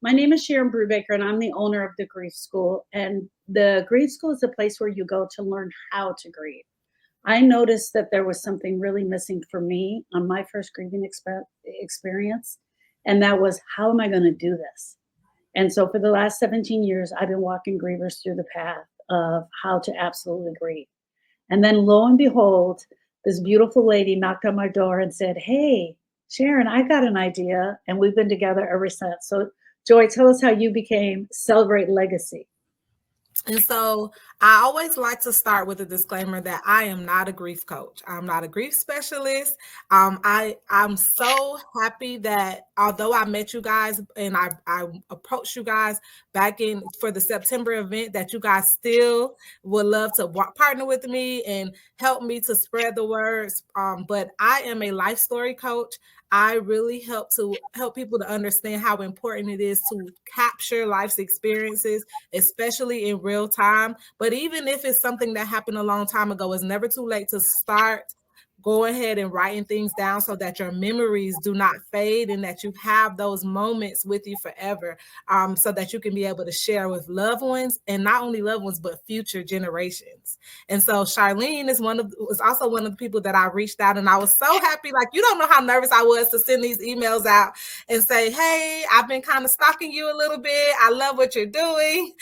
My name is Sharon Brubaker, and I'm the owner of the Grief School. And the Grief School is a place where you go to learn how to grieve. I noticed that there was something really missing for me on my first grieving experience, and that was, how am I going to do this? And so for the last 17 years, I've been walking grievers through the path of how to absolutely grieve. And then lo and behold, this beautiful lady knocked on my door and said, "Hey, Sharon, I got an idea." And we've been together ever since. So, Joy, tell us how you became Celebrate Legacy. And so I always like to start with a disclaimer that I am not a grief coach. I'm not a grief specialist. I'm so happy that although I met you guys and I approached you guys back in for the September event, that you guys still would love to partner with me and help me to spread the words. But I am a life story coach. I really help people to understand how important it is to capture life's experiences, especially in real time. But even if it's something that happened a long time ago, it's never too late to start go ahead and writing things down so that your memories do not fade and that you have those moments with you forever, so that you can be able to share with loved ones, and not only loved ones, but future generations. And so Charlene was also one of the people that I reached out, and I was so happy. Like, you don't know how nervous I was to send these emails out and say, "Hey, I've been kind of stalking you a little bit. I love what you're doing."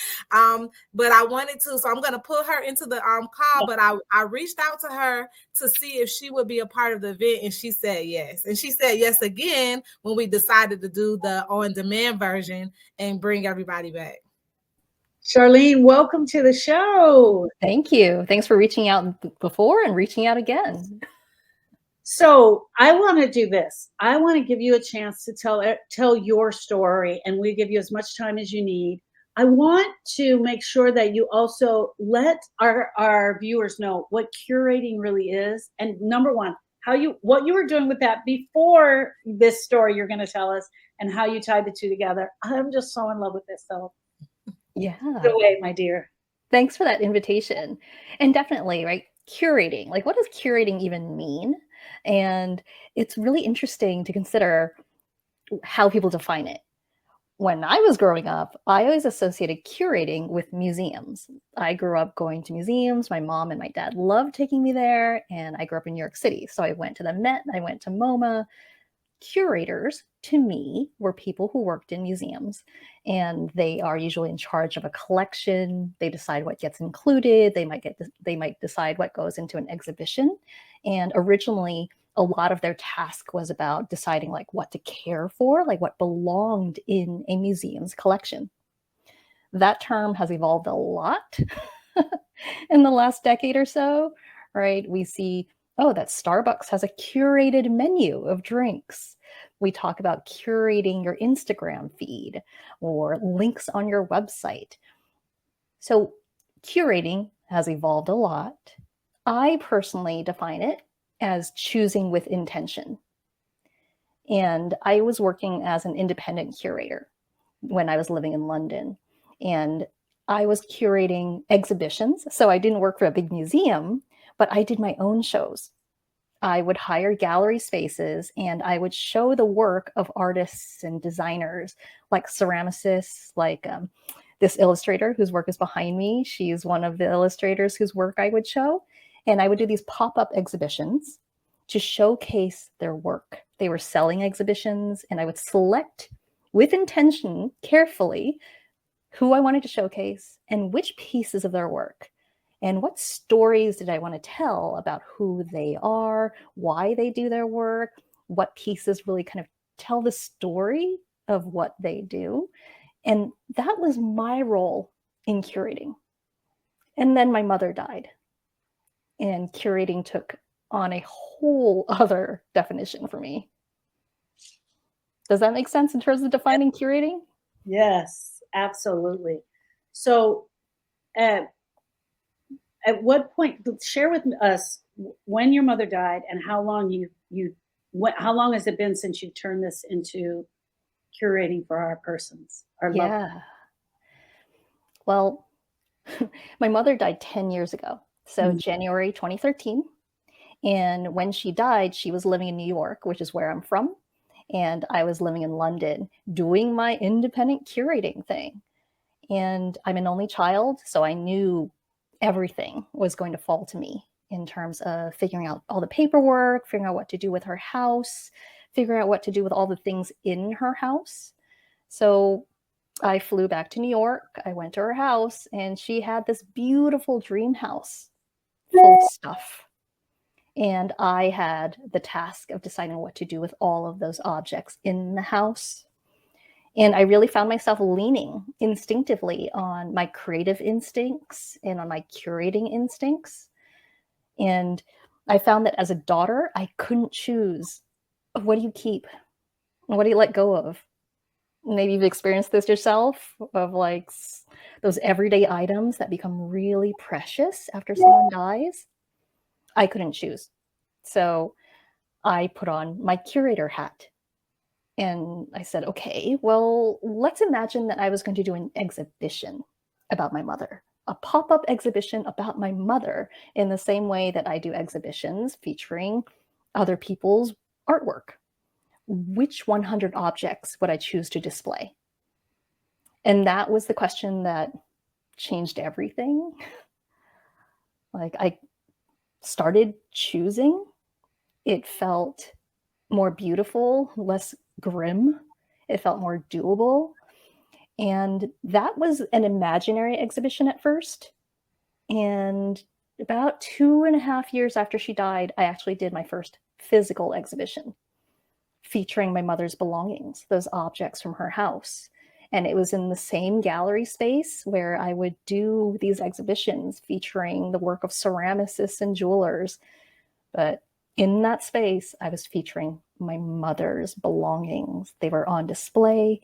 But I wanted to, so I'm going to put her into the call, but I reached out to her to see if she would be a part of the event, and she said yes. And she said yes again when we decided to do the on-demand version and bring everybody back. Charlene, welcome to the show. Thank you. Thanks for reaching out before and reaching out again. So I want to do this. I want to give you a chance to tell your story, and we give you as much time as you need. I want to make sure that you also let our viewers know what curating really is, and number one, what you were doing with that before this story you're going to tell us, and how you tied the two together. I'm just so in love with this, though. Yeah. Go away, my dear. Thanks for that invitation. And definitely, right, curating. Like, what does curating even mean? And it's really interesting to consider how people define it. When I was growing up, I always associated curating with museums. I grew up going to museums. My mom and my dad loved taking me there, and I grew up in New York City. So I went to the Met, I went to MoMA. Curators, to me, were people who worked in museums, and they are usually in charge of a collection. They decide what gets included. They might decide what goes into an exhibition. And originally, a lot of their task was about deciding like what to care for, like what belonged in a museum's collection. That term has evolved a lot in the last decade or so, right? We see, oh, that Starbucks has a curated menu of drinks. We talk about curating your Instagram feed or links on your website. So curating has evolved a lot. I personally define it as choosing with intention. And I was working as an independent curator when I was living in London. And I was curating exhibitions. So I didn't work for a big museum, but I did my own shows. I would hire gallery spaces and I would show the work of artists and designers, like ceramicists, like this illustrator whose work is behind me. She's one of the illustrators whose work I would show. And I would do these pop-up exhibitions to showcase their work. They were selling exhibitions, and I would select with intention carefully who I wanted to showcase and which pieces of their work. And what stories did I want to tell about who they are, why they do their work, what pieces really kind of tell the story of what they do. And that was my role in curating. And then my mother died, and curating took on a whole other definition for me. Does that make sense in terms of defining curating? Yes, absolutely. So at what point, share with us when your mother died and how long how long has it been since you turned this into curating for our persons, our loved ones? Yeah. Well, my mother died 10 years ago. So January 2013. And when she died, she was living in New York, which is where I'm from. And I was living in London doing my independent curating thing. And I'm an only child, so I knew everything was going to fall to me in terms of figuring out all the paperwork, figuring out what to do with her house, figuring out what to do with all the things in her house. So I flew back to New York. I went to her house, and she had this beautiful dream house full of stuff. And I had the task of deciding what to do with all of those objects in the house. And I really found myself leaning instinctively on my creative instincts and on my curating instincts. And I found that as a daughter, I couldn't choose what do you keep? What do you let go of? Maybe you've experienced this yourself of like those everyday items that become really precious after someone dies. I couldn't choose. So I put on my curator hat and I said, okay, well, let's imagine that I was going to do an exhibition about my mother, a pop-up exhibition about my mother in the same way that I do exhibitions featuring other people's artwork. Which 100 objects would I choose to display? And that was the question that changed everything. Like I started choosing. It felt more beautiful, less grim. It felt more doable. And that was an imaginary exhibition at first. And about 2.5 years after she died, I actually did my first physical exhibition featuring my mother's belongings, those objects from her house. And it was in the same gallery space where I would do these exhibitions featuring the work of ceramicists and jewelers. But in that space, I was featuring my mother's belongings. They were on display.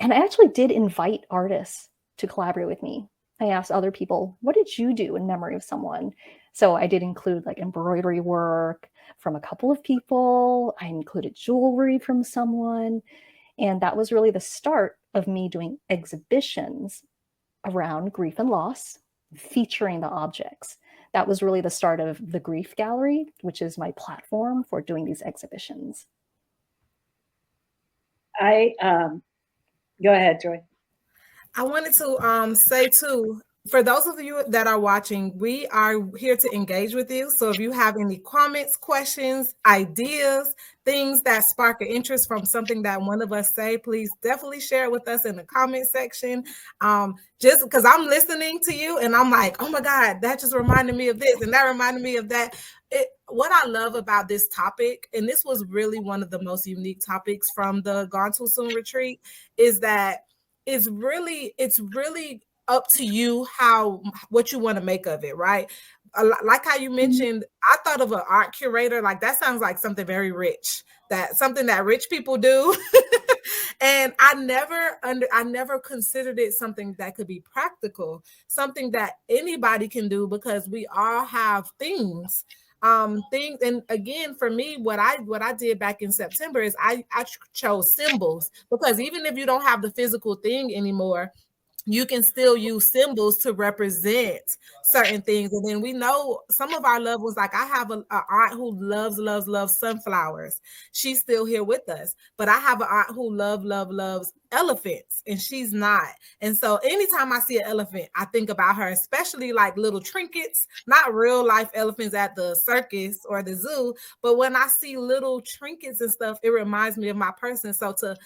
And I actually did invite artists to collaborate with me. I asked other people, what did you do in memory of someone? So I did include like embroidery work from a couple of people. I included jewelry from someone. And that was really the start of me doing exhibitions around grief and loss, featuring the objects. That was really the start of the Grief Gallery, which is my platform for doing these exhibitions. Go ahead, Joy. I wanted to say too, for those of you that are watching, we are here to engage with you. So if you have any comments, questions, ideas, things that spark an interest from something that one of us say, please definitely share it with us in the comment section. Just because I'm listening to you and I'm like, oh my God, that just reminded me of this and that reminded me of that. What I love about this topic, and this was really one of the most unique topics from the Gone Too Soon retreat, is that it's really up to you what you want to make of it, right? Like how you mentioned, I thought of an art curator, like that sounds like something very rich, that something that rich people do. And I never considered it something that could be practical, something that anybody can do, because we all have things. And again, for me, what I did back in September is I chose symbols, because even if you don't have the physical thing anymore, you can still use symbols to represent certain things. And then we know some of our loved ones, like I have an aunt who loves sunflowers. She's still here with us. But I have an aunt who loves elephants, and she's not. And so anytime I see an elephant, I think about her, especially like little trinkets, not real life elephants at the circus or the zoo. But when I see little trinkets and stuff, it reminds me of my person. So to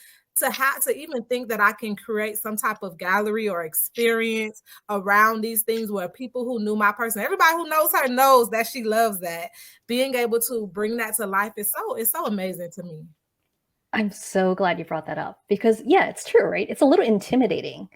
even think that I can create some type of gallery or experience around these things where people who knew my person, everybody who knows her knows that she loves that, being able to bring that to life is so amazing to me. I'm so glad you brought that up because yeah, it's true, right? It's a little intimidating.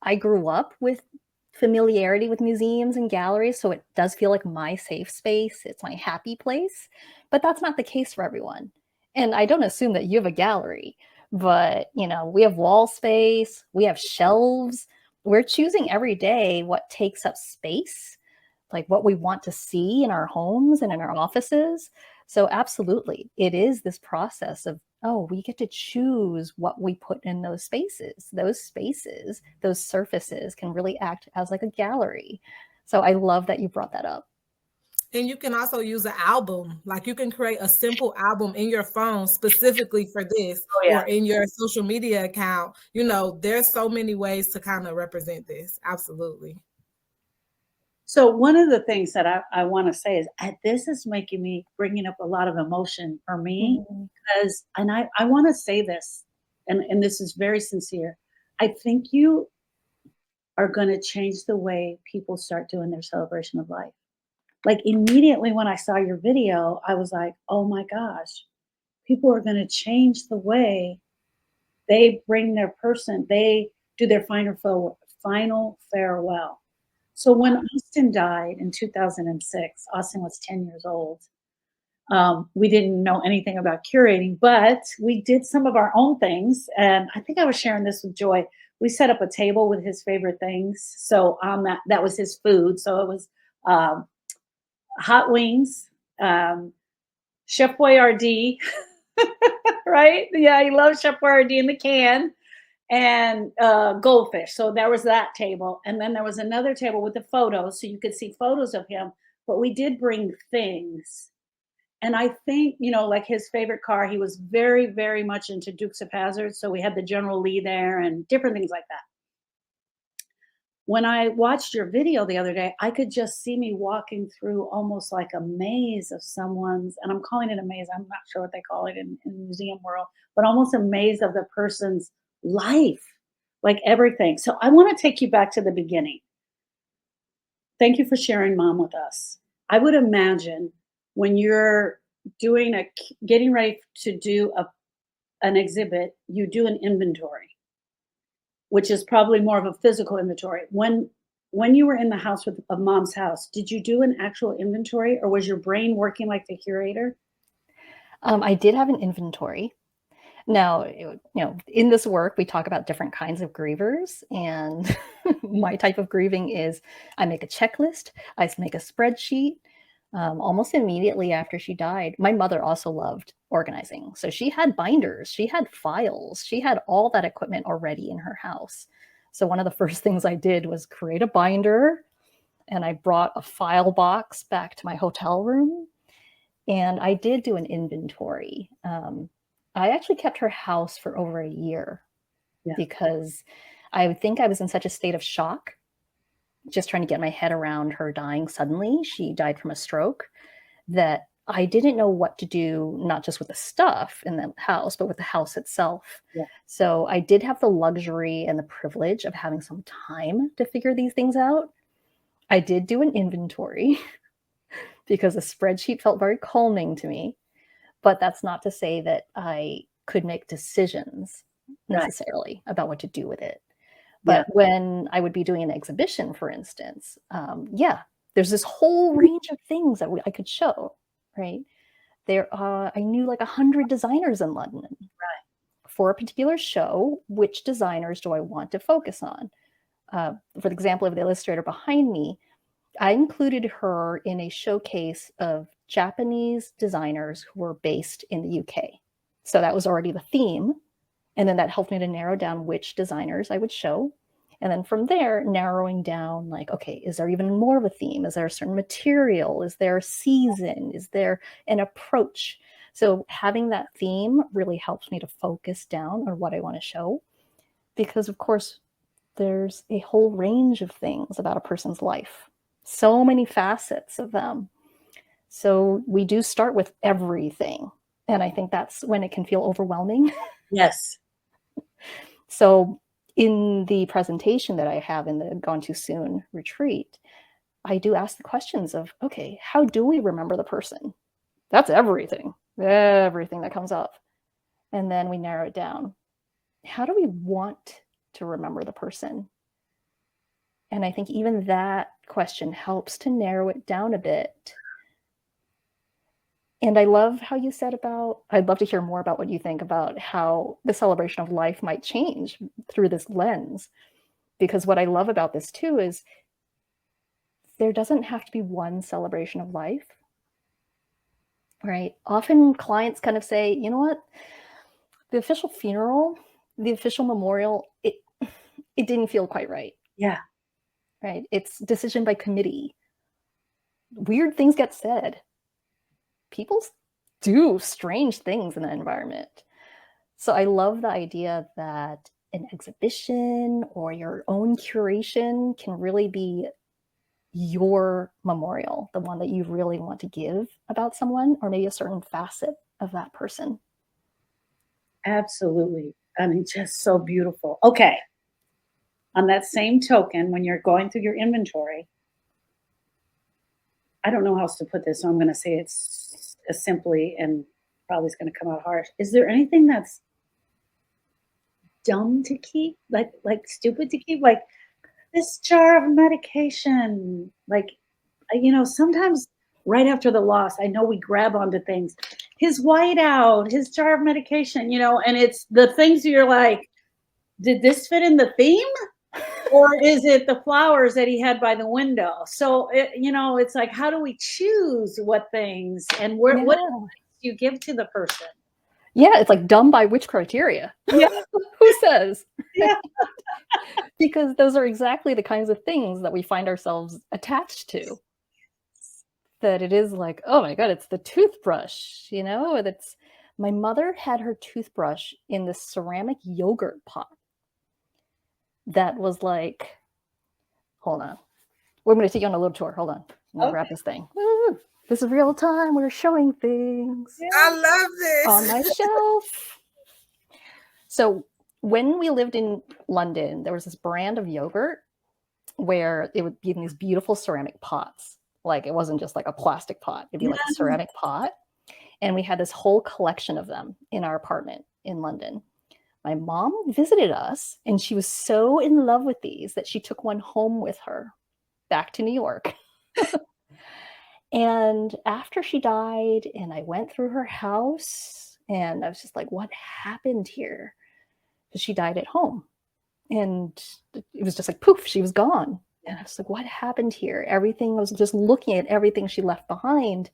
I grew up with familiarity with museums and galleries, so it does feel like my safe space. It's my happy place, but that's not the case for everyone. And I don't assume that you have a gallery. But, we have wall space, we have shelves. We're choosing every day what takes up space, like what we want to see in our homes and in our offices. So absolutely, it is this process of, we get to choose what we put in those spaces. Those spaces, those surfaces can really act as like a gallery. So I love that you brought that up. And you can also use an album. Like you can create a simple album in your phone specifically for this, Oh yeah. or in your social media account. There's so many ways to kind of represent this. Absolutely. So one of the things that I want to say is this is bringing up a lot of emotion for me Mhm. because, and I want to say this, and this is very sincere. I think you are going to change the way people start doing their celebration of life. Like immediately when I saw your video, I was like, oh my gosh, people are going to change the way they bring their person, they do their final farewell. So when Austin died in 2006, Austin was 10 years old. We didn't know anything about curating, but we did some of our own things. And I think I was sharing this with Joy. We set up a table with his favorite things. So that was his food. So it was um, hot wings, Chef Boyardee, right? Yeah, he loves Chef Boyardee in the can, and goldfish. So there was that table. And then there was another table with the photos. So you could see photos of him. But we did bring things. And I think, like his favorite car, he was very, very much into Dukes of Hazzard. So we had the General Lee there and different things like that. When I watched your video the other day, I could just see me walking through almost like a maze of someone's, and I'm calling it a maze. I'm not sure what they call it in the museum world, but almost a maze of the person's life, like everything. So I want to take you back to the beginning. Thank you for sharing mom with us. I would imagine when you're getting ready to do an exhibit, you do an inventory, which is probably more of a physical inventory. When you were in the house of mom's house, did you do an actual inventory or was your brain working like the curator? I did have an inventory. Now, in this work, we talk about different kinds of grievers, and my type of grieving is I make a checklist, I make a spreadsheet. Almost immediately after she died, my mother also loved organizing. So she had binders, she had files, she had all that equipment already in her house. So one of the first things I did was create a binder, and I brought a file box back to my hotel room, and I did do an inventory. I actually kept her house for over a year Yeah. because I think I was in such a state of shock, just trying to get my head around her dying suddenly. She died from a stroke, that I didn't know what to do, not just with the stuff in the house, but with the house itself. Yeah. So I did have the luxury and the privilege of having some time to figure these things out. I did do an inventory because a spreadsheet felt very calming to me. But that's not to say that I could make decisions necessarily about what to do with it. Yeah. But when I would be doing an exhibition, for instance, there's this whole range of things that I could show, right? I knew like 100 designers in London. Right. For a particular show, which designers do I want to focus on? For the example of the illustrator behind me, I included her in a showcase of Japanese designers who were based in the UK. So that was already the theme. And then that helped me to narrow down which designers I would show. And then from there, narrowing down like, okay, is there even more of a theme? Is there a certain material? Is there a season? Is there an approach? So having that theme really helps me to focus down on what I want to show. Because of course, there's a whole range of things about a person's life, so many facets of them. So we do start with everything. And I think that's when it can feel overwhelming. Yes. So in the presentation that I have in the Gone Too Soon retreat, I do ask the questions of, okay, how do we remember the person? That's everything that comes up. And then we narrow it down. How do we want to remember the person? And I think even that question helps to narrow it down a bit. And I love how you said I'd love to hear more about what you think about how the celebration of life might change through this lens. Because what I love about this too is there doesn't have to be one celebration of life, right? Often clients kind of say, you know what, the official funeral, the official memorial, it didn't feel quite right. Yeah. Right? It's decision by committee. weird things get said. People do strange things in that environment. So I love the idea that an exhibition or your own curation can really be your memorial, the one that you really want to give about someone, or maybe a certain facet of that person. Absolutely. I mean, just so beautiful. Okay. On that same token, when you're going through your inventory, I don't know how else to put this, so I'm going to say it's as simply and probably it's going to come out harsh. Is there anything that's dumb to keep, like stupid to keep, like this jar of medication? Like, sometimes right after the loss, I know we grab onto things. His whiteout, his jar of medication, and it's the things you're like, did this fit in the theme? Or is it the flowers that he had by the window? So, it's like, how do we choose what things and what Yeah. do you give to the person? Yeah, it's like dumb by which criteria? Yeah. Who says? Yeah. Because those are exactly the kinds of things that we find ourselves attached to. That it is like, oh my God, it's the toothbrush, That's my mother had her toothbrush in this ceramic yogurt pot that was like, hold on. We're going to take you on a little tour. Hold on. I'm going to grab this thing. Woo! This is real time. We're showing things. I love this. On my shelf. So when we lived in London, there was this brand of yogurt where it would be in these beautiful ceramic pots. Like it wasn't just like a plastic pot. It'd be like a ceramic pot. And we had this whole collection of them in our apartment in London. My mom visited us and she was so in love with these that she took one home with her back to New York. And after she died and I went through her house and I was just like, what happened here? Because she died at home. And it was just like, poof, she was gone. And I was like, what happened here? Everything, I was just looking at everything she left behind.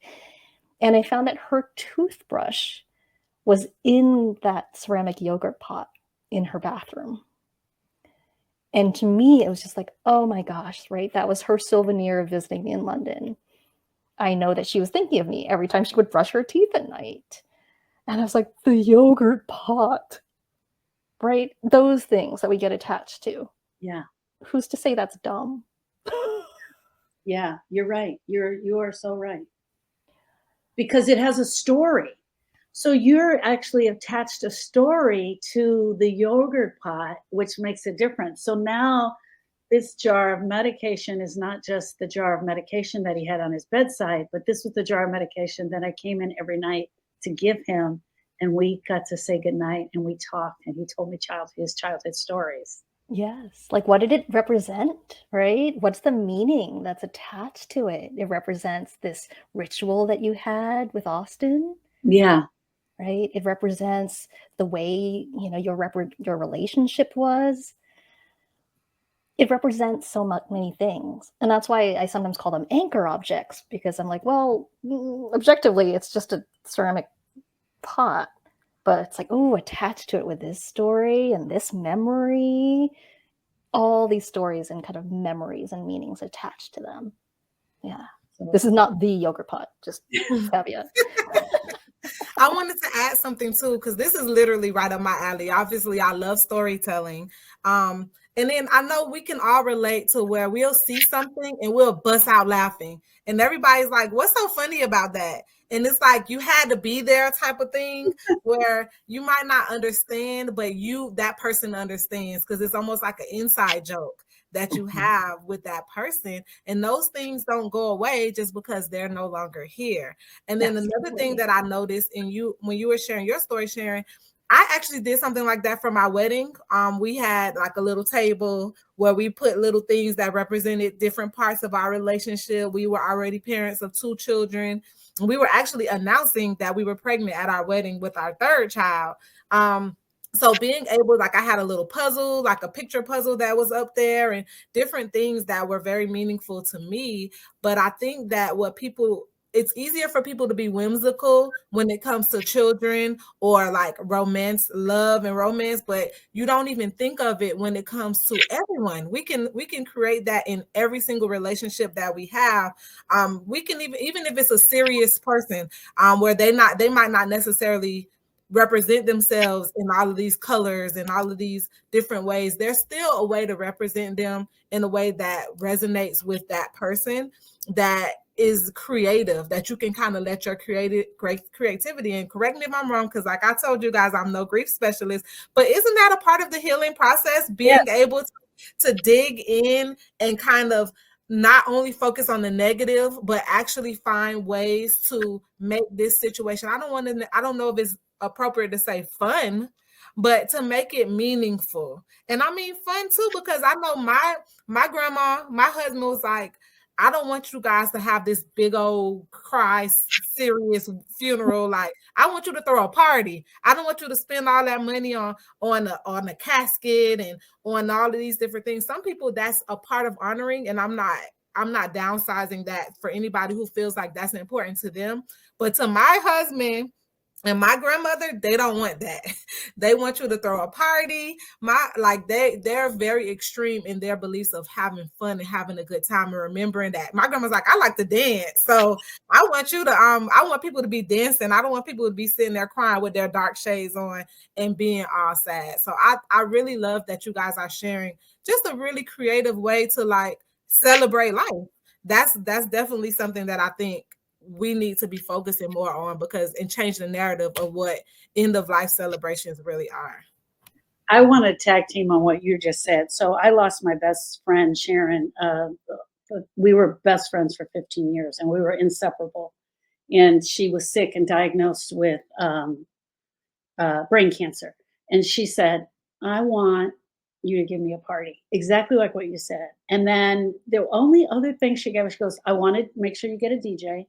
And I found that her toothbrush was in that ceramic yogurt pot in her bathroom. And to me, it was just like, oh my gosh, right? That was her souvenir of visiting me in London. I know that she was thinking of me every time she would brush her teeth at night. And I was like, the yogurt pot, right? Those things that we get attached to. Yeah. Who's to say that's dumb? Yeah, you're right. You are so right. Because it has a story. So you're actually attached a story to the yogurt pot, which makes a difference. So now this jar of medication is not just the jar of medication that he had on his bedside, but this was the jar of medication that I came in every night to give him. And we got to say goodnight and we talked and he told me his childhood stories. Yes. Like, what did it represent, right? What's the meaning that's attached to it? It represents this ritual that you had with Austin. Yeah. Right? It represents the way, your relationship was. It represents so many things. And that's why I sometimes call them anchor objects, because I'm like, well, objectively, it's just a ceramic pot. But it's like, oh, attached to it with this story and this memory, all these stories and kind of memories and meanings attached to them. Yeah. This is not the yogurt pot, just caveat. I wanted to add something too, because this is literally right up my alley. Obviously, I love storytelling. And then I know we can all relate to where we'll see something and we'll bust out laughing. And everybody's like, what's so funny about that? And it's like you had to be there type of thing where you might not understand, but that person understands, because it's almost like an inside joke that you have with that person. And those things don't go away just because they're no longer here. And then another thing that I noticed in you, when you were sharing your story, Sharon, I actually did something like that for my wedding. We had like a little table where we put little things that represented different parts of our relationship. We were already parents of 2 children. We were actually announcing that we were pregnant at our wedding with our 3rd child. So being able, like I had a little puzzle, like a picture puzzle that was up there and different things that were very meaningful to me. But I think that what people it's easier for people to be whimsical when it comes to children or like romance, love and romance, but you don't even think of it when it comes to everyone. We can create that in every single relationship that we have. We can even if it's a serious person, where they might not necessarily represent themselves in all of these colors and all of these different ways. There's still a way to represent them in a way that resonates with that person, that is creative, that you can kind of let your creativity in. Correct me if I'm wrong, because like I told you guys, I'm no grief specialist, but isn't that a part of the healing process, being able to dig in and kind of not only focus on the negative, but actually find ways to make this situation, I don't know if it's appropriate to say fun, but to make it meaningful. And I mean fun too, because I know my grandma, my husband was like, I don't want you guys to have this big old serious funeral. Like, I want you to throw a party. I don't want you to spend all that money on a casket and on all of these different things. Some people, that's a part of honoring, and I'm not downsizing that for anybody who feels like that's important to them. But to my husband and my grandmother, they don't want that. They want you to throw a party. They're very extreme in their beliefs of having fun and having a good time and remembering that. My grandma's like, I like to dance. So I want people to be dancing. I don't want people to be sitting there crying with their dark shades on and being all sad. So I really love that you guys are sharing just a really creative way to like celebrate life. That's definitely something that I think we need to be focusing more on, and change the narrative of what end of life celebrations really are. I want to tag team on what you just said. So I lost my best friend, Sharon. We were best friends for 15 years and we were inseparable. And she was sick and diagnosed with brain cancer. And she said, I want you to give me a party, exactly like what you said. And then the only other thing she gave us, she goes, I want to make sure you get a DJ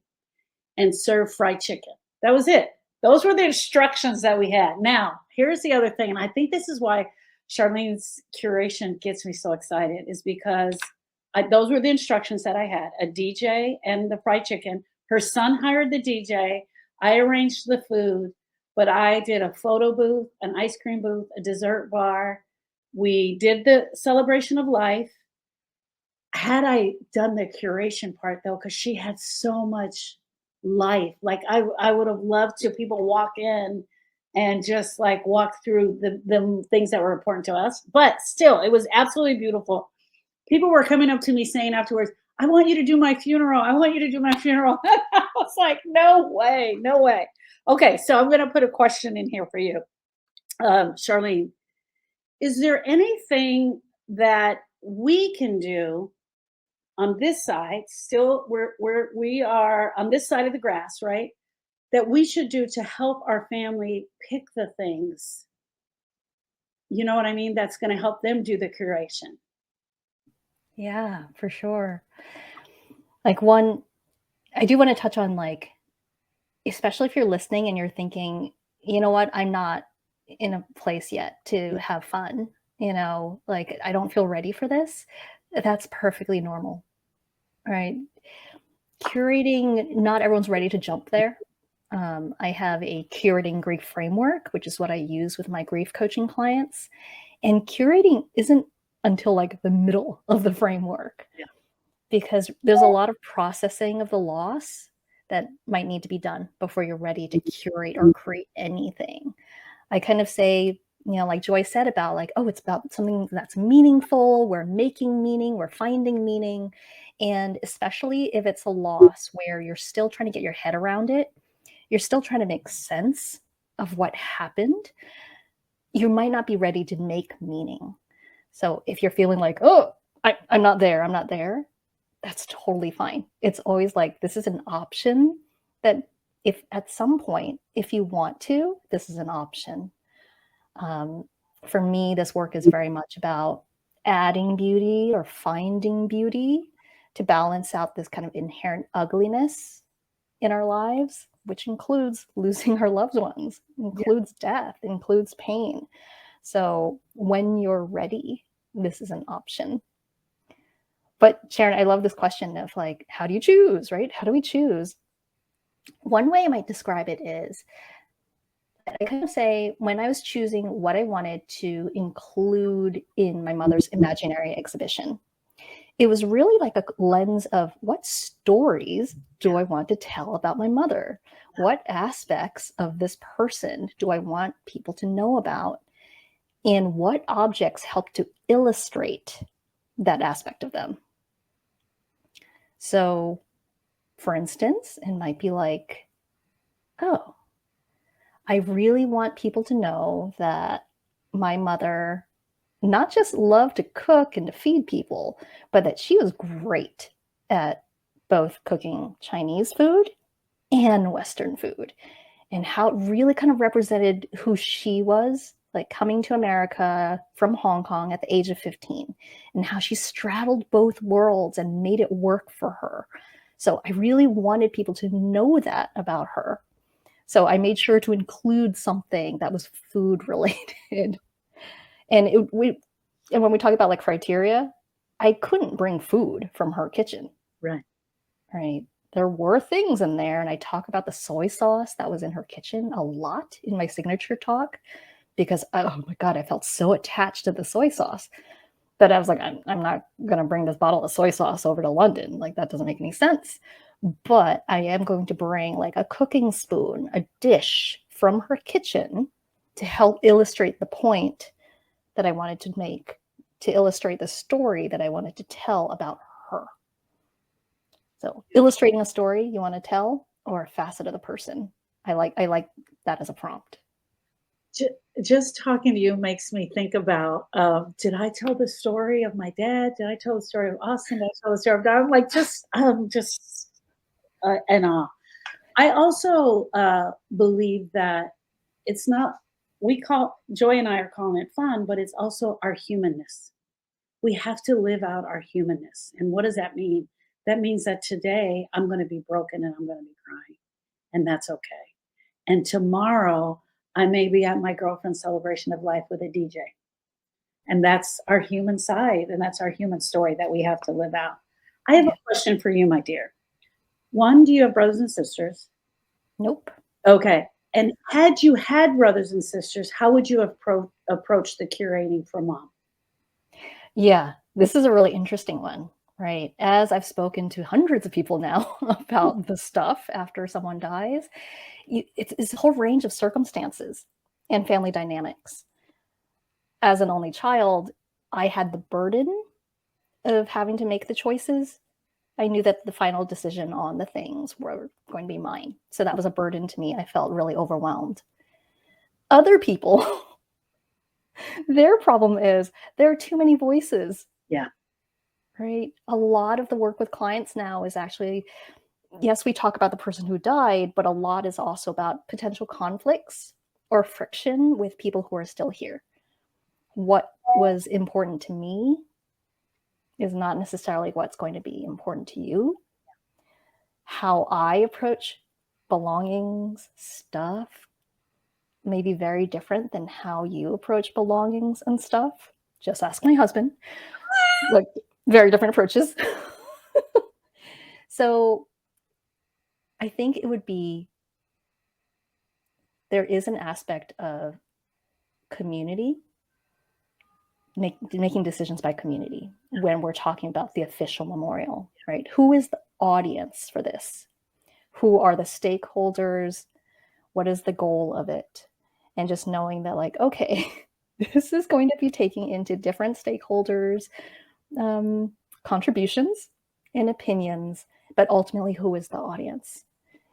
and serve fried chicken. That was it. Those were the instructions that we had. Now, here's the other thing, and I think this is why Charlene's curation gets me so excited, is because those were the instructions that I had: a DJ and the fried chicken. Her son hired the DJ. I arranged the food, but I did a photo booth, an ice cream booth, a dessert bar. We did the celebration of life. Had I done the curation part though, because she had so much life, like I would have loved to people walk in and just like walk through the things that were important to us. But still, it was absolutely beautiful. People were coming up to me saying afterwards, I want you to do my funeral. I want you to do my funeral. I was like, no way, no way. Okay, so I'm going to put a question in here for you. Charlene, is there anything that we can do on this side, still we are on this side of the grass, right? That we should do to help our family pick the things, you know what I mean? That's going to help them do the curation. Yeah, for sure. Like one, I do want to touch on like, especially if you're listening and you're thinking, you know what, I'm not in a place yet to have fun, like I don't feel ready for this. That's perfectly normal. Right. Curating, not everyone's ready to jump there. I have a curating grief framework, which is what I use with my grief coaching clients. And curating isn't until like the middle of the framework, because there's a lot of processing of the loss that might need to be done before you're ready to curate or create anything. I kind of say, like Joy said about like, oh, it's about something that's meaningful. We're making meaning, we're finding meaning. And especially if it's a loss where you're still trying to get your head around it, you're still trying to make sense of what happened, you might not be ready to make meaning. So if you're feeling like, oh, I'm not there, that's totally fine. It's always like, this is an option that if at some point, if you want to, this is an option. For me, this work is very much about adding beauty or finding beauty to balance out this kind of inherent ugliness in our lives, which includes losing our loved ones, includes death, includes pain. So when you're ready, this is an option. But Sharon, I love this question of like, how do you choose, right? How do we choose? One way I might describe it is I kind of say when I was choosing what I wanted to include in my mother's imaginary exhibition, it was really like a lens of what stories do I want to tell about my mother? What aspects of this person do I want people to know about? And what objects help to illustrate that aspect of them? So, for instance, it might be like, oh, I really want people to know that my mother not just loved to cook and to feed people, but that she was great at both cooking Chinese food and Western food, and how it really kind of represented who she was, like coming to America from Hong Kong at the age of 15, and how she straddled both worlds and made it work for her. So I really wanted people to know that about her. So I made sure to include something that was food related. And and when we talk about like criteria, I couldn't bring food from her kitchen. Right. Right. There were things in there, and I talk about the soy sauce that was in her kitchen a lot in my signature talk because, oh my God, I felt so attached to the soy sauce. But I was like, I'm not going to bring this bottle of soy sauce over to London. Like, that doesn't make any sense. But I am going to bring like a cooking spoon, a dish from her kitchen to help illustrate the point that I wanted to make, to illustrate the story that I wanted to tell about her. So illustrating a story you want to tell or a facet of the person. I like that as a prompt. Just talking to you makes me think about, did I tell the story of my dad? Did I tell the story of Austin? Did I tell the story of God? I'm like, in awe. I also believe that it's not, Joy and I are calling it fun, but it's also our humanness. We have to live out our humanness. And what does that mean? That means that today I'm going to be broken and I'm going to be crying, and that's okay. And tomorrow I may be at my girlfriend's celebration of life with a DJ. And that's our human side, and that's our human story that we have to live out. I have a question for you, my dear. One, do you have brothers and sisters? Nope. Okay. And had you had brothers and sisters, how would you have approached the curating for mom? Yeah, this is a really interesting one, right? As I've spoken to hundreds of people now about the stuff after someone dies, it's a whole range of circumstances and family dynamics. As an only child, I had the burden of having to make the choices. I knew that the final decision on the things were going to be mine. So that was a burden to me. I felt really overwhelmed. Other people, their problem is there are too many voices. Yeah. Right? A lot of the work with clients now is actually, yes, we talk about the person who died, but a lot is also about potential conflicts or friction with people who are still here. What was important to me is not necessarily what's going to be important to you. How I approach belongings, stuff, may be very different than how you approach belongings and stuff. Just ask my husband. Like, very different approaches. So I think it would be, there is an aspect of community, making decisions by community when we're talking about the official memorial, right? Who is the audience for this? Who are the stakeholders? What is the goal of it? And just knowing that, like, okay, this is going to be taking into different stakeholders' contributions and opinions, but ultimately, who is the audience?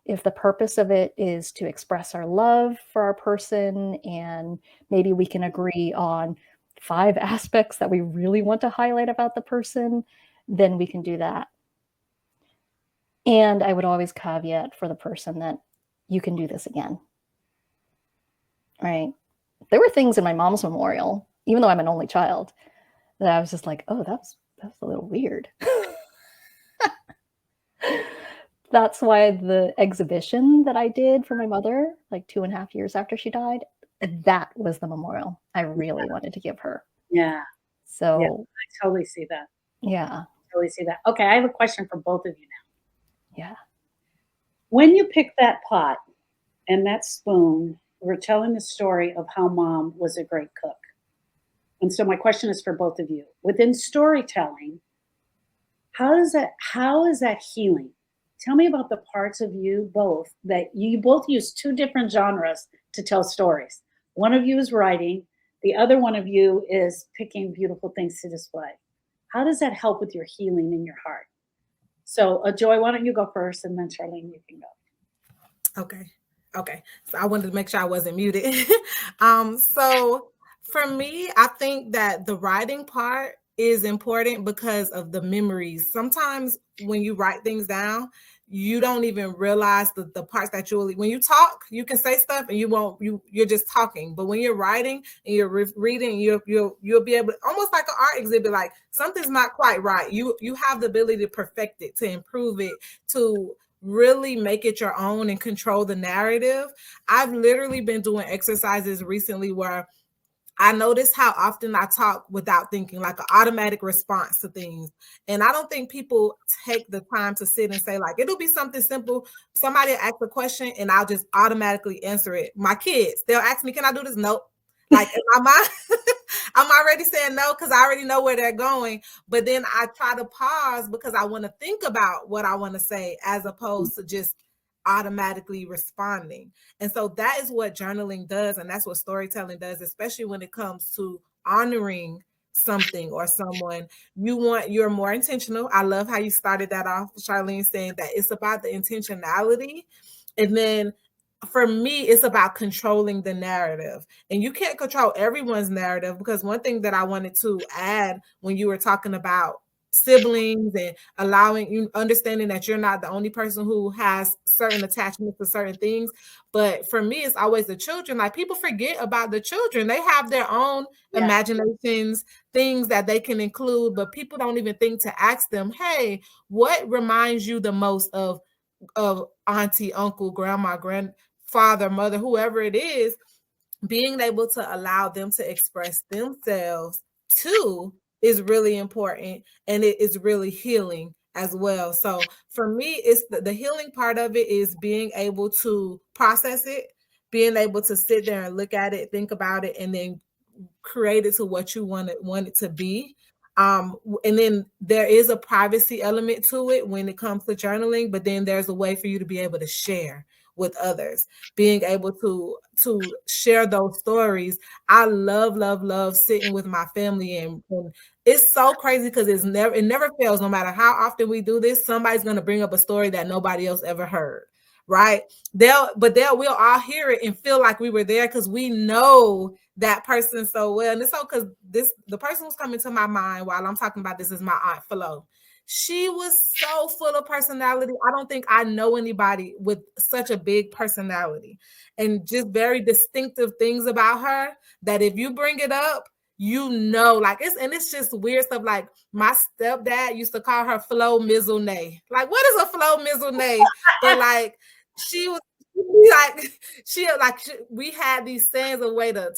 If the purpose of it is to express our love for our person, and maybe we can agree on 5 aspects that we really want to highlight about the person, then we can do that. And I would always caveat for the person that you can do this again. Right? There were things in my mom's memorial, even though I'm an only child, that I was just like, oh, that's a little weird. That's why the exhibition that I did for my mother, like 2.5 years after she died, that was the memorial I really wanted to give her. Yeah. So, yeah, I totally see that. Yeah. Totally see that. Okay, I have a question for both of you now. Yeah. When you pick that pot and that spoon, we're telling the story of how mom was a great cook. And so my question is for both of you. Within storytelling, how is that healing? Tell me about the parts of you both that you both use two different genres to tell stories. One of you is writing, the other one of you is picking beautiful things to display. How does that help with your healing in your heart? So, Joy, why don't you go first, and then Charlene, you can go. Okay. Okay. So I wanted to make sure I wasn't muted. So for me, I think that the writing part is important because of the memories. Sometimes when you write things down, you don't even realize the parts that when you talk, you can say stuff and you're just talking. But when you're writing and you're reading, you'll be able to, almost like an art exhibit, like something's not quite right. You have the ability to perfect it, to improve it, to really make it your own and control the narrative. I've literally been doing exercises recently where I notice how often I talk without thinking, like an automatic response to things. And I don't think people take the time to sit and say, like, it'll be something simple. Somebody will ask a question and I'll just automatically answer it. My kids, they'll ask me, can I do this? Nope. Like in my mind, I'm already saying no because I already know where they're going. But then I try to pause because I want to think about what I want to say as opposed to just automatically responding. And so that is what journaling does. And that's what storytelling does, especially when it comes to honoring something or someone. You're more intentional. I love how you started that off, Charlene, saying that it's about the intentionality. And then for me, it's about controlling the narrative. And you can't control everyone's narrative, because one thing that I wanted to add when you were talking about siblings and allowing you understanding that you're not the only person who has certain attachments to certain things, but for me it's always the children. Like, people forget about the children. They have their own imaginations, things that they can include, but people don't even think to ask them, hey, what reminds you the most of auntie, uncle, grandma, grandfather, mother, whoever it is. Being able to allow them to express themselves too is really important, and it is really healing as well. So for me, it's the healing part of it is being able to process it, being able to sit there and look at it, think about it, and then create it to what you want it to be. And then there is a privacy element to it when it comes to journaling, but then there's a way for you to be able to share with others, being able to share those stories. I love sitting with my family, and it's so crazy because it never fails. No matter how often we do this, somebody's going to bring up a story that nobody else ever heard, right? We'll all hear it and feel like we were there because we know that person so well. And it's so because the person who's coming to my mind while I'm talking about this is my Aunt Flo. She was so full of personality. I don't think I know anybody with such a big personality and just very distinctive things about her that if you bring it up, like it's just weird stuff. Like, my stepdad used to call her Flo Mizzle Nay. Like, what is a Flo Mizzle Nay? But like, she was we had these sayings, a way to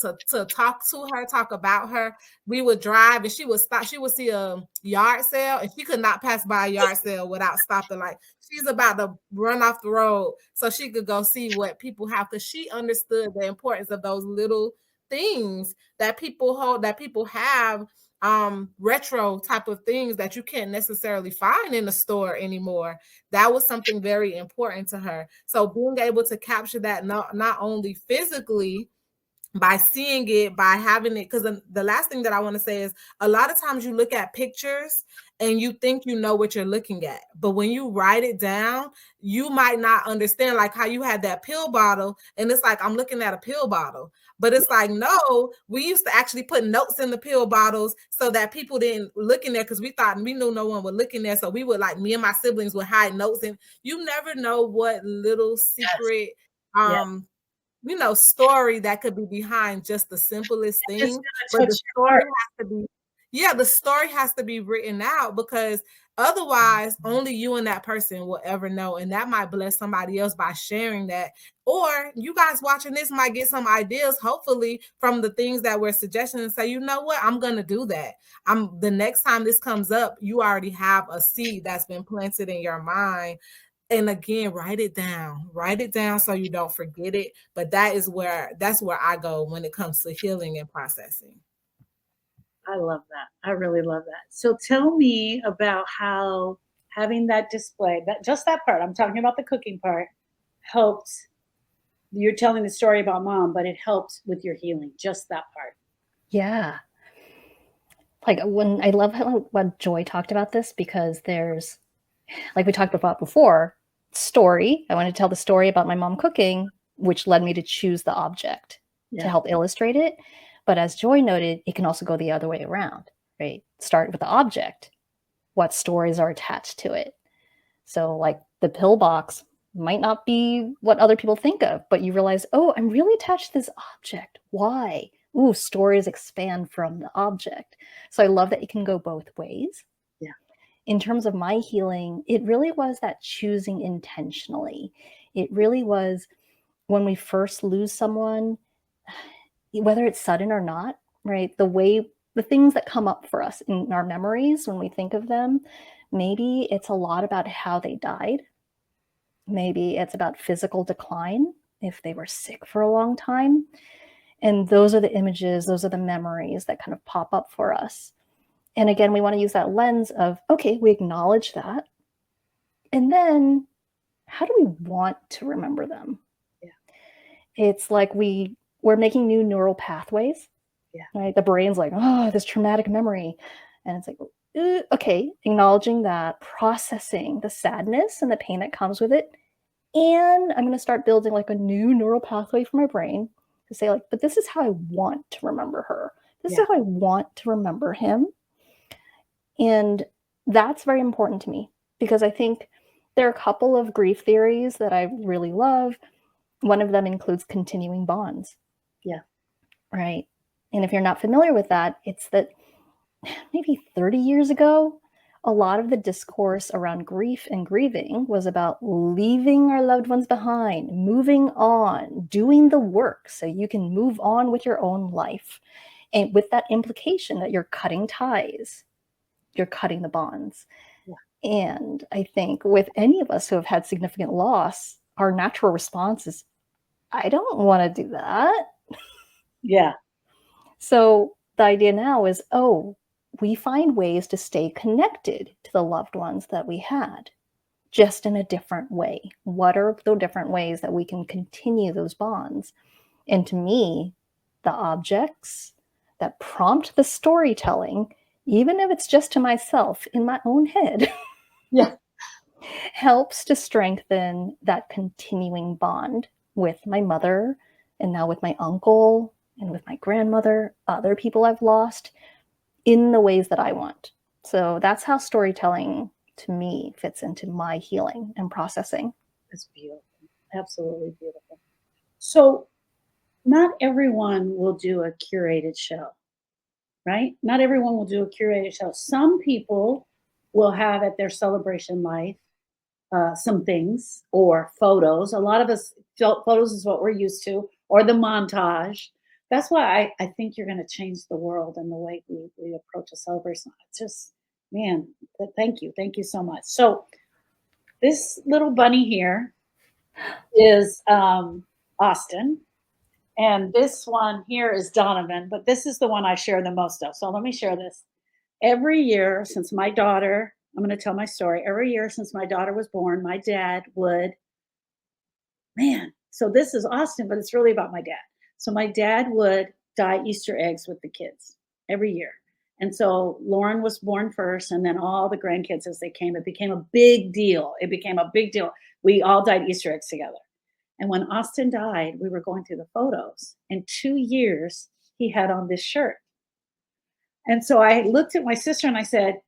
talk to her, talk about her. We would drive and she would stop. She would see a yard sale and she could not pass by a yard sale without stopping. Like, she's about to run off the road so she could go see what people have, because she understood the importance of those little things that people hold, that people have, retro type of things that you can't necessarily find in the store anymore. That was something very important to her. So being able to capture that, not only physically by seeing it, by having it, because the last thing that I want to say is, a lot of times you look at pictures and you think you know what you're looking at, but when you write it down, you might not understand. Like how you had that pill bottle and it's like, I'm looking at a pill bottle, but it's like, no, we used to actually put notes in the pill bottles so that people didn't look in there, because we knew no one would look in there. So we would, like, me and my siblings would hide notes, and you never know what little secret story that could be behind just the simplest thing. But the story has to be, the story has to be written out, because otherwise only you and that person will ever know. And that might bless somebody else by sharing that. Or you guys watching this might get some ideas, hopefully, from the things that we're suggesting, and say, you know what, I'm going to do that. The next time this comes up, you already have a seed that's been planted in your mind And again, write it down so you don't forget it. But that's where I go when it comes to healing and processing. I love that. I really love that. So tell me about how having that display, that just that part, I'm talking about the cooking part, helped. You're telling the story about mom, but it helped with your healing, just that part. Yeah. Like when I love how what Joy talked about this because there's like we talked about before, story. I wanted to tell the story about my mom cooking, which led me to choose the object to Yeah. help illustrate it. But as Joy noted, it can also go the other way around, right? Start with the object. What stories are attached to it? So, like the pill box might not be what other people think of, but you realize, oh, I'm really attached to this object. Why? Ooh, stories expand from the object. So I love that it can go both ways. Yeah. In terms of my healing, it really was that choosing intentionally. It really was when we first lose someone, whether it's sudden or not, right? The things that come up for us in our memories when we think of them, maybe it's a lot about how they died. Maybe it's about physical decline if they were sick for a long time. And those are the images, those are the memories that kind of pop up for us. And again, we want to use that lens of, okay, we acknowledge that. And then how do we want to remember them? Yeah. It's like we're making new neural pathways. Yeah. Right? The brain's like, oh, this traumatic memory. And it's like, okay, acknowledging that, processing the sadness and the pain that comes with it. And I'm going to start building like a new neural pathway for my brain to say, like, but this is how I want to remember her. This Yeah. is how I want to remember him. And that's very important to me because I think there are a couple of grief theories that I really love. One of them includes continuing bonds. Yeah. Right. And if you're not familiar with that, it's that maybe 30 years ago, a lot of the discourse around grief and grieving was about leaving our loved ones behind, moving on, doing the work so you can move on with your own life. And with that implication that you're cutting ties, you're cutting the bonds. Yeah. And I think with any of us who have had significant loss, our natural response is, I don't want to do that. Yeah. So the idea now is, oh, we find ways to stay connected to the loved ones that we had, just in a different way. What are the different ways that we can continue those bonds? And to me, the objects that prompt the storytelling, even if it's just to myself in my own head, Yeah. helps to strengthen that continuing bond with my mother and now with my uncle and with my grandmother, other people I've lost in the ways that I want. So that's how storytelling to me fits into my healing and processing. It's beautiful. Absolutely beautiful. So not everyone will do a curated show, right? Not everyone will do a curated show. Some people will have at their celebration life some things or photos. A lot of us, photos is what we're used to, or the montage. That's why I think you're going to change the world and the way we approach a celebration. It's just, man, thank you. Thank you so much. So, this little bunny here is Austin. And this one here is Donovan, but this is the one I share the most of. So let me share this. Every year since my daughter, I'm going to tell my story. Every year since my daughter was born, my dad would, man, so this is Austin, but it's really about my dad. So my dad would dye Easter eggs with the kids every year. And so Lauren was born first, and then all the grandkids as they came. It became a big deal. It became a big deal. We all dyed Easter eggs together. And when Austin died, we were going through the photos. In 2 years, he had on this shirt. And so I looked at my sister and I said,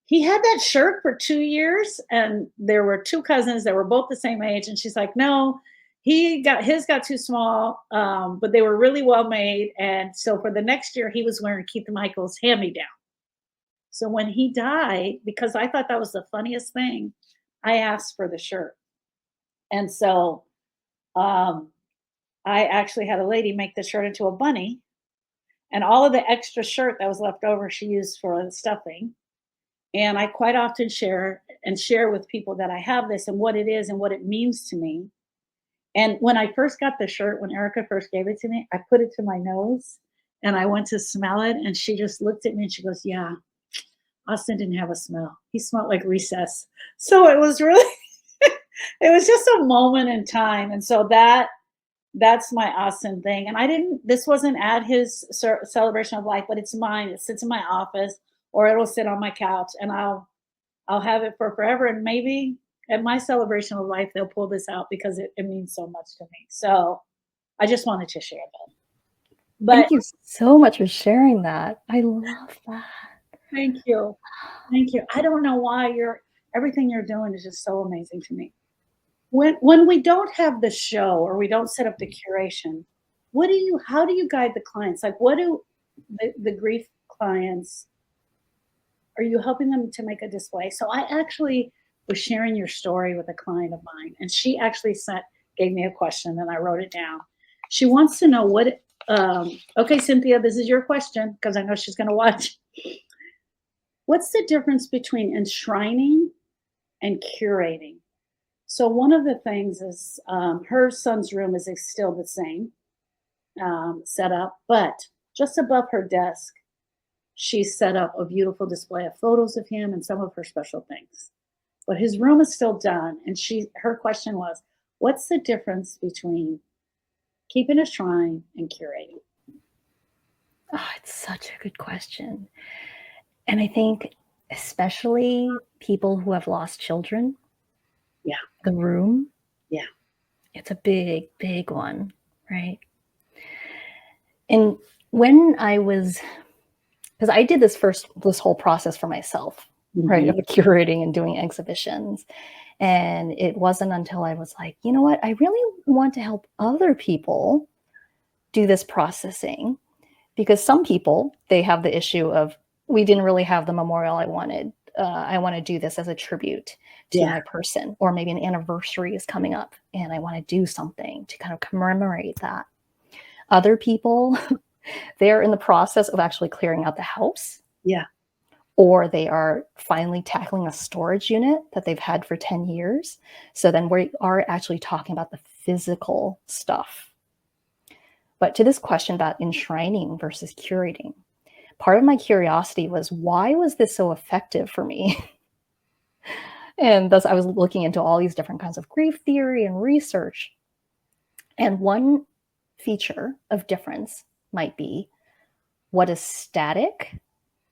he had that shirt for 2 years. And there were two cousins that were both the same age. And she's like, no, his got too small, but they were really well made. And so for the next year, he was wearing Keith Michael's hand me down. So when he died, because I thought that was the funniest thing, I asked for the shirt. And so um, I actually had a lady make the shirt into a bunny, and all of the extra shirt that was left over, she used for the stuffing. And I quite often share with people that I have this and what it is and what it means to me. And when I first got the shirt, when Erica first gave it to me, I put it to my nose and I went to smell it. And she just looked at me and she goes, "Yeah, Austin didn't have a smell. He smelled like recess." So it was really, it was just a moment in time. And so that's my Austin thing. And this wasn't at his celebration of life, but it's mine. It sits in my office or it'll sit on my couch and I'll have it for forever. And maybe at my celebration of life, they'll pull this out because it means so much to me. So I just wanted to share that. But Thank you so much for sharing that. I love that. thank you. Thank you. I don't know why everything you're doing is just so amazing to me. When we don't have the show or we don't set up the curation, how do you guide the clients? Like what do the grief clients, are you helping them to make a display? So I actually was sharing your story with a client of mine, and she actually gave me a question, and I wrote it down. She wants to know okay, Cynthia, this is your question because I know she's going to watch. What's the difference between enshrining and curating? So one of the things is her son's room is still the same set up, but just above her desk, she set up a beautiful display of photos of him and some of her special things. But his room is still done. And her question was, what's the difference between keeping a shrine and curating? Oh, it's such a good question. And I think especially people who have lost children, Yeah. the room, Yeah. it's a big, big one, right? And when because I did this whole process for myself, right, of curating and doing exhibitions. And it wasn't until I was like, you know what, I really want to help other people do this processing, because some people, they have the issue of, we didn't really have the memorial I wanted. I want to do this as a tribute to my person, or maybe an anniversary is coming up and I want to do something to kind of commemorate that. Other people, they're in the process of actually clearing out the house. Yeah. Or they are finally tackling a storage unit that they've had for 10 years. So then we are actually talking about the physical stuff. But to this question about enshrining versus curating, part of my curiosity was, why was this so effective for me? And thus I was looking into all these different kinds of grief theory and research. And one feature of difference might be what is static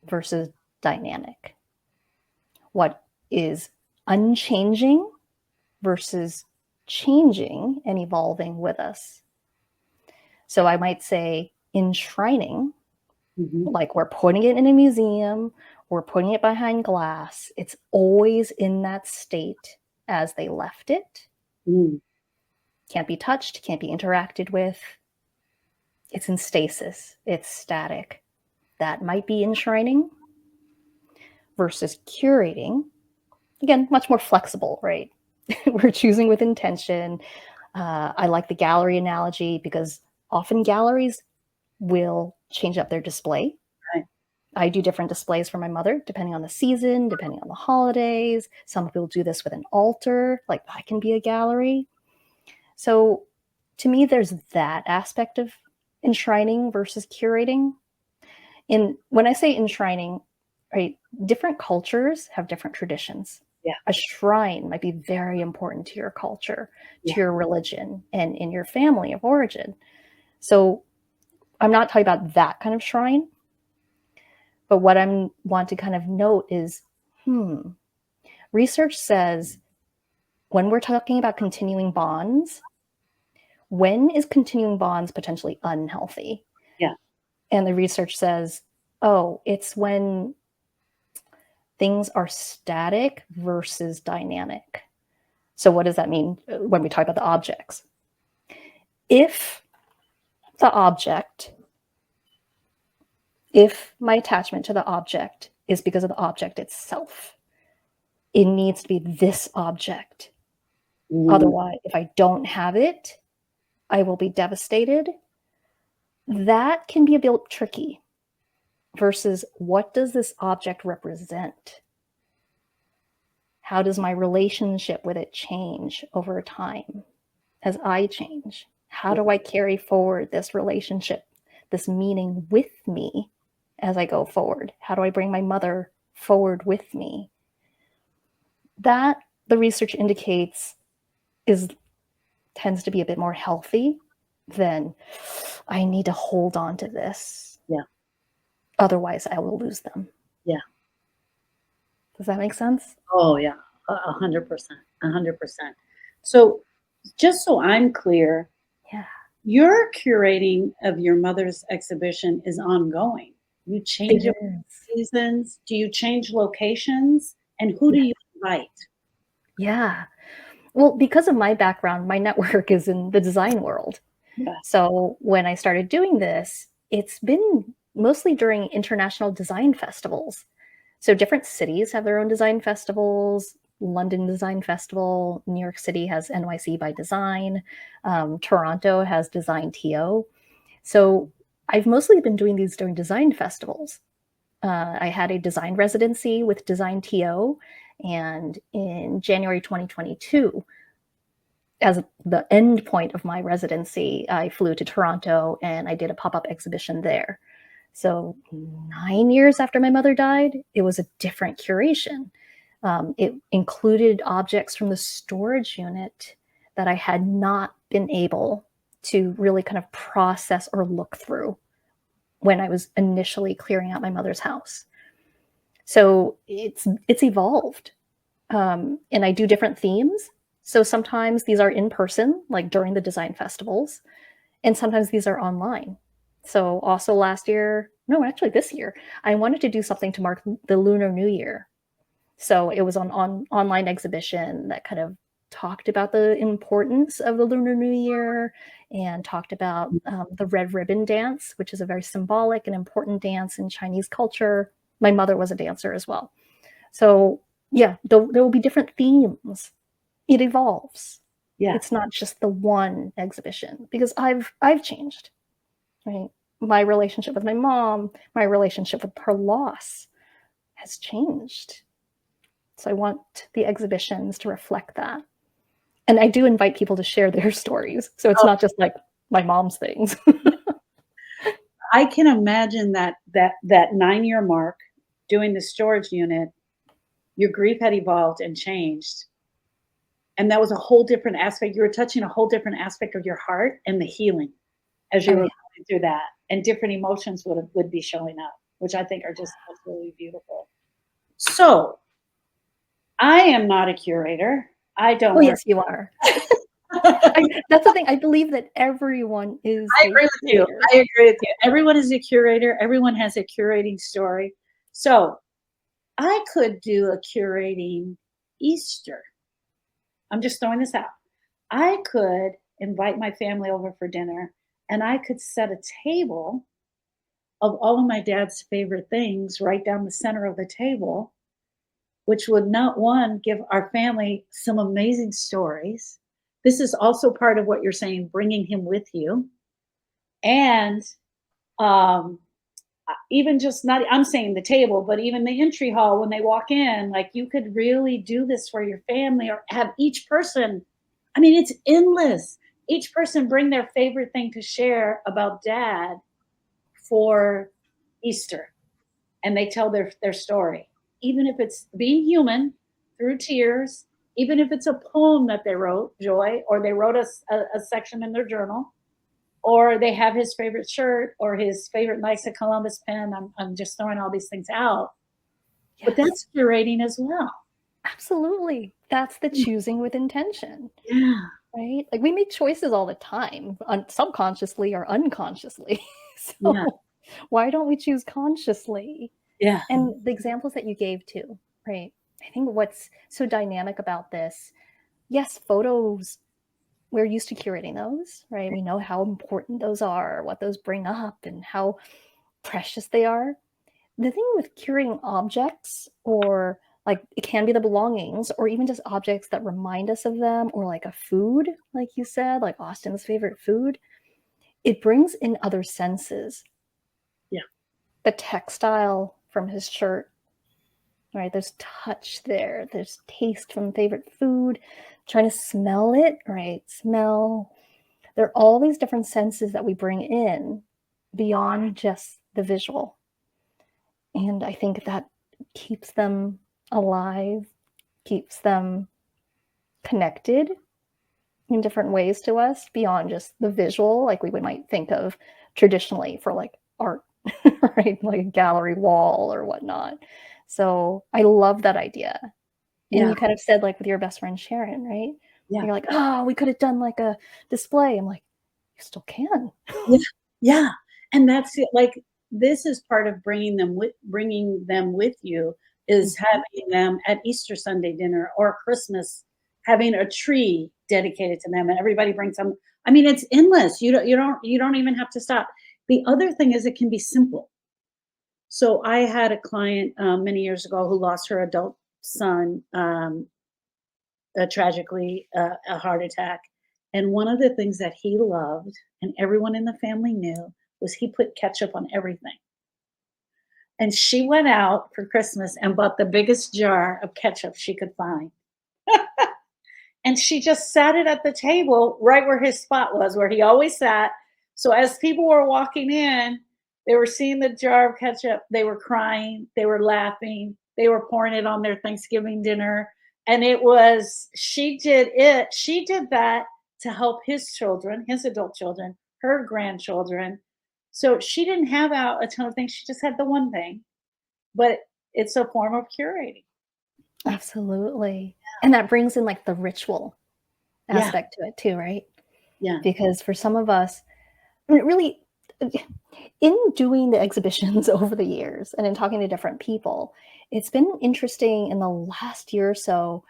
versus dynamic. What is unchanging versus changing and evolving with us. So I might say enshrining, like we're putting it in a museum, we're putting it behind glass. It's always in that state as they left it. Can't be touched, can't be interacted with. It's in stasis, it's static. That might be enshrining. Versus curating, again, much more flexible, right? We're choosing with intention. I like the gallery analogy because often galleries will change up their display. Right. I do different displays for my mother, depending on the season, depending on the holidays. Some people do this with an altar, like that can be a gallery. So to me, there's that aspect of enshrining versus curating. And when I say enshrining, right, different cultures have different traditions. Yeah. A shrine might be very important to your culture, to your religion, and in your family of origin. So I'm not talking about that kind of shrine, but what I want to kind of note is, research says when we're talking about continuing bonds, when is continuing bonds potentially unhealthy? Yeah. And the research says, oh, it's when things are static versus dynamic. So what does that mean when we talk about the objects? If my attachment to the object is because of the object itself, it needs to be this object. Otherwise, if I don't have it, I will be devastated. That can be a bit tricky versus what does this object represent? How does my relationship with it change over time as I change? How do I carry forward this relationship, this meaning with me as I go forward? How do I bring my mother forward with me? That, the research indicates, tends to be a bit more healthy than I need to hold on to this. Yeah. Otherwise, I will lose them. Yeah. Does that make sense? Oh yeah, 100%, 100%. So just so I'm clear, Yeah. your curating of your mother's exhibition is ongoing. You change It it is. seasons. Do you change locations? And who do Yeah. you invite? Yeah. Well, because of my background, my network is in the design world. Yeah. So when I started doing this, it's been mostly during international design festivals. So different cities have their own design festivals. London Design Festival, New York City has NYC by Design, Toronto has Design TO. So I've mostly been doing these during design festivals. I had a design residency with Design TO, and in January 2022, as the end point of my residency, I flew to Toronto and I did a pop-up exhibition there. So 9 years after my mother died, it was a different curation. It included objects from the storage unit that I had not been able to really kind of process or look through when I was initially clearing out my mother's house. So it's evolved, and I do different themes. So sometimes these are in person, like during the design festivals, and sometimes these are online. So also last year, no, actually this year, I wanted to do something to mark the Lunar New Year. So it was on online exhibition that kind of talked about the importance of the Lunar New Year and talked about the red ribbon dance, which is a very symbolic and important dance in Chinese culture. My mother was a dancer as well. So yeah, there will be different themes. It evolves. Yeah. It's not just the one exhibition because I've changed, right? My relationship with my mom, my relationship with her loss has changed. So I want the exhibitions to reflect that. And I do invite people to share their stories. So it's not just like my mom's things. I can imagine that 9-year mark doing the storage unit, your grief had evolved and changed. And that was a whole different aspect. You were touching a whole different aspect of your heart and the healing as you Oh, were yeah. going through that. And different emotions would be showing up, which I think are just absolutely beautiful. So I am not a curator. I don't Oh, work. yes, you are. I That's the thing. I believe that everyone is a agree with you. curator. I agree with you. Everyone is a curator. Everyone has a curating story. So I could do a curating Easter. I'm just throwing this out. I could invite my family over for dinner and I could set a table of all of my dad's favorite things right down the center of the table, which would not one give our family some amazing stories. This is also part of what you're saying, bringing him with you. And um, even just not, I'm saying the table, but even the entry hall when they walk in, like you could really do this for your family or have each person. I mean, it's endless. Each person bring their favorite thing to share about dad for Easter, and they tell their story, even if it's being human through tears, even if it's a poem that they wrote, Joy, or they wrote a section in their journal, or they have his favorite shirt or his favorite Knights of Columbus pen. I'm just throwing all these things out, but Yes, that's curating as well. absolutely. That's the choosing with intention, Yeah, right? Like we make choices all the time, subconsciously or unconsciously. yeah, So why don't we choose consciously? yeah, And the examples that you gave too, right? I think what's so dynamic about this, yes, photos, we're used to curating those, right? We know how important those are, what those bring up, and how precious they are. The thing with curating objects, or like it can be the belongings, or even just objects that remind us of them, or like a food, like you said, like Austin's favorite food, it brings in other senses. yeah, The textile from his shirt, right? There's touch there. There's taste from favorite food, trying to smell it, right? Smell. There are all these different senses that we bring in beyond just the visual. And I think that keeps them alive, keeps them connected in different ways to us beyond just the visual, like we might think of traditionally for like art, right? Like a gallery wall or whatnot. So I love that idea. And Yeah. you kind of said, like with your best friend Sharon, right? Yeah. You're like, oh, we could have done like a display. I'm like, you still can. Yeah. Yeah. And that's it. Like, this is part of bringing them with you is Mhm. having them at Easter Sunday dinner or Christmas, having a tree dedicated to them, and everybody brings some. I mean, it's endless. You don't even have to stop. The other thing is it can be simple. So I had a client many years ago who lost her adult son tragically, a heart attack. And one of the things that he loved, and everyone in the family knew, was he put ketchup on everything. And she went out for Christmas and bought the biggest jar of ketchup she could find. And she just sat it at the table right where his spot was, where he always sat. So as people were walking in, they were seeing the jar of ketchup. They were crying. They were laughing. They were pouring it on their Thanksgiving dinner. And she did that to help his children, his adult children, her grandchildren. So she didn't have out a ton of things. She just had the one thing, but it's a form of curating. Absolutely. And that brings in like the ritual Yeah. aspect to it too, right? Yeah. Because for some of us, I mean, really, in doing the exhibitions over the years and in talking to different people, it's been interesting in the last year or so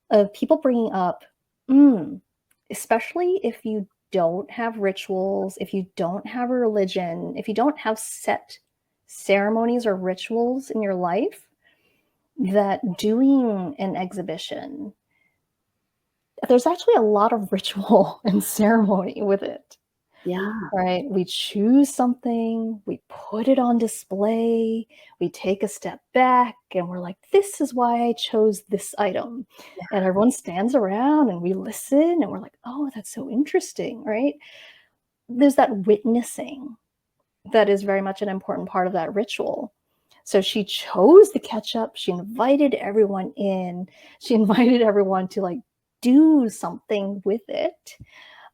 of people bringing up, mm, especially if you don't have rituals, if you don't have a religion, if you don't have set ceremonies or rituals in your life, that doing an exhibition, there's actually a lot of ritual and ceremony with it. Yeah. Right? We choose something, we put it on display, we take a step back, and we're like, this is why I chose this item. And everyone stands around and we listen and we're like, oh, that's so interesting, right? There's that witnessing that is very much an important part of that ritual. So she chose the ketchup, she invited everyone in, she invited everyone to like do something with it.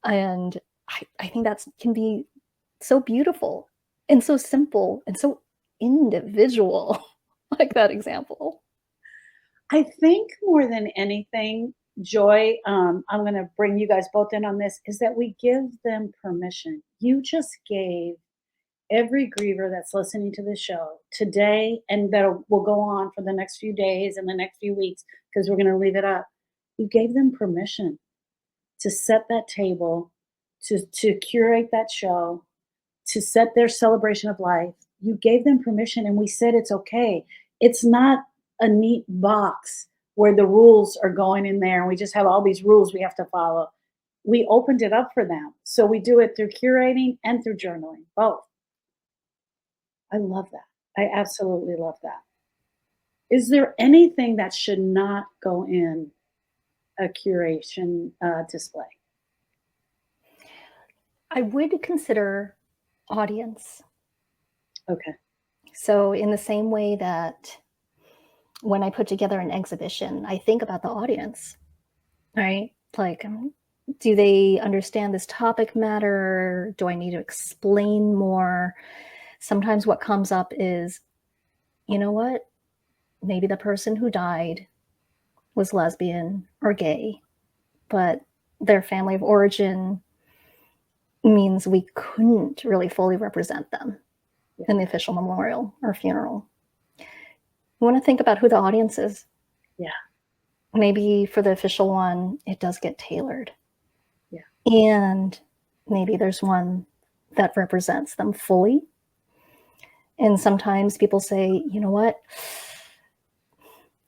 And I think that can be so beautiful and so simple and so individual, like that example. I think more than anything, Joy, I'm going to bring you guys both in on this, is that we give them permission. You just gave every griever that's listening to the show today, and that will go on for the next few days and the next few weeks, because we're going to leave it up. You gave them permission to set that table, to curate that show, to set their celebration of life. You gave them permission, and we said it's okay. It's not a neat box where the rules are going in there and we just have all these rules we have to follow. We opened it up for them. So we do it through curating and through journaling, both. I love that. I absolutely love that. Is there anything that should not go in a curation display? I would consider audience. Okay. So, in the same way that when I put together an exhibition, I think about the audience, right? Like, do they understand this topic matter? Do I need to explain more? Sometimes what comes up is, you know what? Maybe the person who died was lesbian or gay, but their family of origin means we couldn't really fully represent them Yeah. in the official memorial or funeral. We want to think about who the audience is. Yeah. Maybe for the official one, it does get tailored. Yeah. And maybe there's one that represents them fully. And sometimes people say, you know what?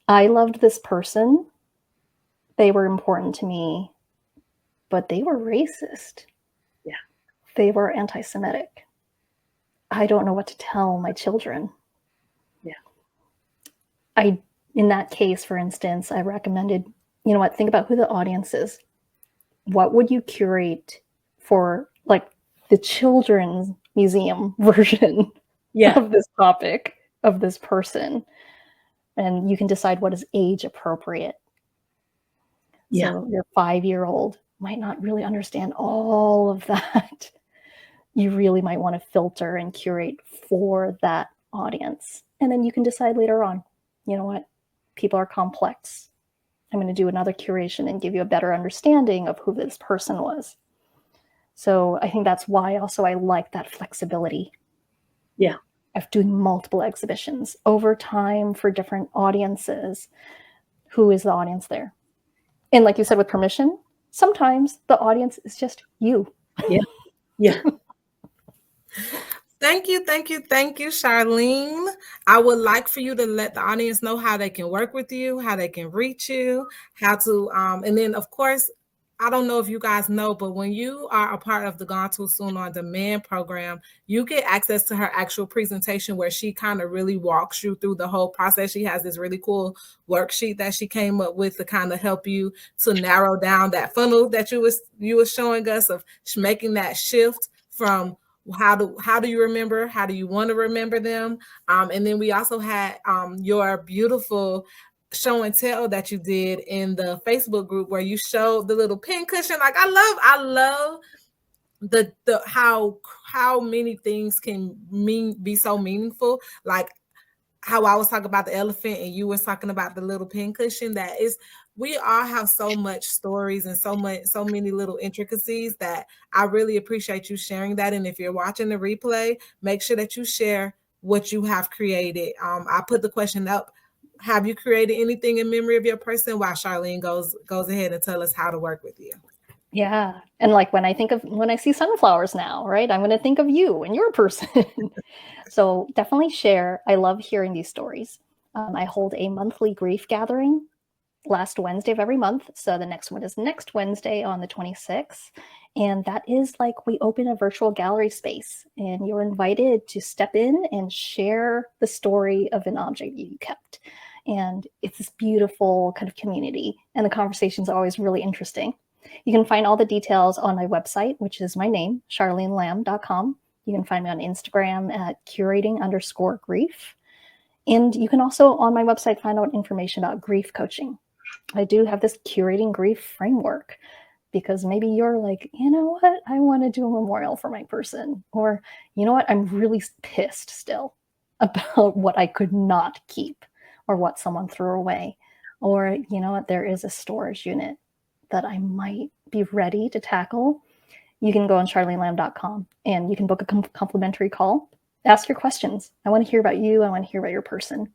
I loved this person. They were important to me, but they were racist. Yeah. They were anti Semitic. I don't know what to tell my children. Yeah. I In that case, for instance, I recommended, you know what, think about who the audience is. What would you curate for like the children's museum version Yeah. of this topic, of this person? And you can decide what is age appropriate. Yeah. So your 5-year-old might not really understand all of that. You really might want to filter and curate for that audience. And then you can decide later on, you know what, people are complex. I'm going to do another curation and give you a better understanding of who this person was. So I think that's why also I like that flexibility. Yeah. Of doing multiple exhibitions over time for different audiences. Who is the audience there? And like you said, with permission, sometimes the audience is just you. Yeah. Yeah. Thank you, Charlene. I would like for you to let the audience know how they can work with you, how they can reach you, how to, and then of course, I don't know if you guys know, but when you are a part of the Gone Too Soon on Demand program, you get access to her actual presentation where she kind of really walks you through the whole process. She has this really cool worksheet that she came up with to kind of help you to narrow down that funnel that you was showing us of making that shift from how do you remember, how do you want to remember them, and then we also had your beautiful show and tell that you did in the Facebook group where you showed the little pin cushion. Like I love the how many things can be so meaningful. Like how I was talking about the elephant and you was talking about the little pin cushion. That is, we all have so much stories and so many little intricacies that I really appreciate you sharing that. And if you're watching the replay, make sure that you share what you have created. I put the question up: have you created anything in memory of your person? While Charlene goes ahead and tell us how to work with you. Yeah. And like when I see sunflowers now, right, I'm going to think of you and your person. So definitely share. I love hearing these stories. I hold a monthly grief gathering last Wednesday of every month. So the next one is next Wednesday on the 26th. And that is like we open a virtual gallery space and you're invited to step in and share the story of an object you kept. And it's this beautiful kind of community. And the conversation's always really interesting. You can find all the details on my website, which is my name, charlenelamb.com. You can find me on Instagram at curating_grief. And you can also on my website find out information about grief coaching. I do have this curating grief framework because maybe you're like, you know what, I want to do a memorial for my person. Or, you know what, I'm really pissed still about what I could not keep or what someone threw away. Or, you know what, there is a storage unit that I might be ready to tackle. You can go on charlenelamb.com and you can book a complimentary call. Ask your questions. I want to hear about you. I want to hear about your person.